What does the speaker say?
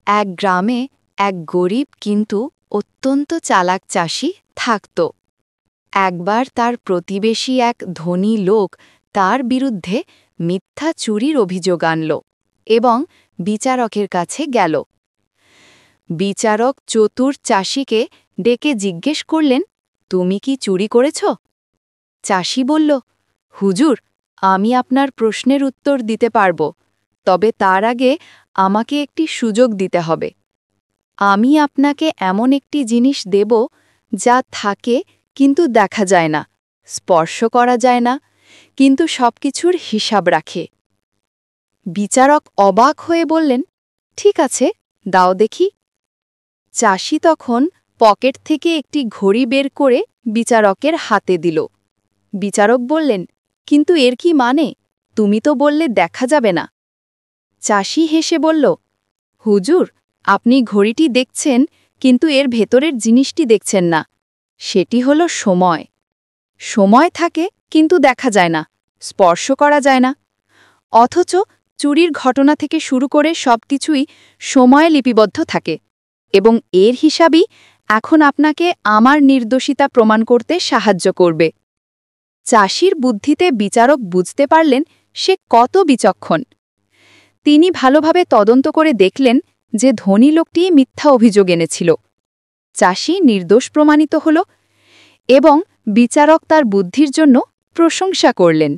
এক গ্রামে এক গরিব কিন্তু অত্যন্ত চালাক চাষি থাকত। একবার তার প্রতিবেশী এক ধনী লোক তার বিরুদ্ধে মিথ্যা চুরির অভিযোগ আনল এবং বিচারকের কাছে গেল। বিচারক চতুর চাষিকে ডেকে জিজ্ঞেস করলেন, তুমি কি চুরি করেছ? চাষি বলল, হুজুর, আমি আপনার প্রশ্নের উত্তর দিতে পারব, তবে তার আগে আমাকে একটি সুযোগ দিতে হবে। আমি আপনাকে এমন একটি জিনিস দেব যা থাকে কিন্তু দেখা যায় না, স্পর্শ করা যায় না, কিন্তু সবকিছুর হিসাব রাখে। বিচারক অবাক হয়ে বললেন, ঠিক আছে, দাও দেখি। চাষি তখন পকেট থেকে একটি ঘড়ি বের করে বিচারকের হাতে দিল। বিচারক বললেন, কিন্তু এর কি মানে? তুমি তো বললে দেখা যাবে না। চাষি হেসে বলল, হুজুর, আপনি ঘড়িটি দেখছেন কিন্তু এর ভেতরের জিনিসটি দেখছেন না। সেটি হলো সময়। সময় থাকে কিন্তু দেখা যায় না, স্পর্শ করা যায় না। অথচ চুরির ঘটনা থেকে শুরু করে সবকিছুই সময়ে লিপিবদ্ধ থাকে, এবং এর হিসাবই এখন আপনাকে আমার নির্দোষিতা প্রমাণ করতে সাহায্য করবে। চাষির বুদ্ধিতে বিচারক বুঝতে পারলেন সে কত বিচক্ষণ। তিনি ভালোভাবে তদন্ত করে দেখলেন যে ধনী লোকটি মিথ্যা অভিযোগ এনেছিল। চাষি নির্দোষ প্রমাণিত হল এবং বিচারক তার বুদ্ধির জন্য প্রশংসা করলেন।